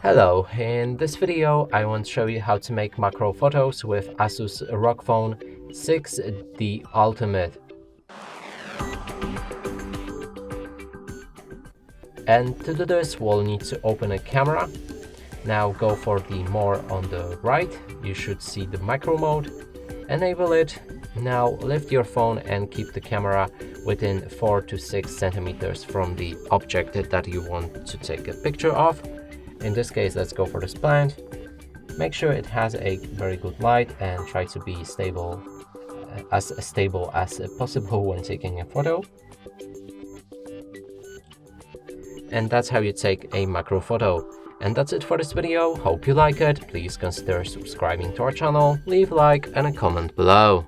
Hello, in this video I want to show you how to make macro photos with Asus ROG Phone 6, the Ultimate. And to do this we'll need to open a camera. Now go for the more on the right. You should see the macro mode. Enable it. Now lift your phone and keep the camera within 4 to 6 centimeters from the object that you want to take a picture of. In this case, let's go for this plant. Make sure it has a very good light and try to be stable as possible when taking a photo. And that's how you take a macro photo. And that's it for this video. Hope you like it. Please consider subscribing to our channel, leave a like and a comment below.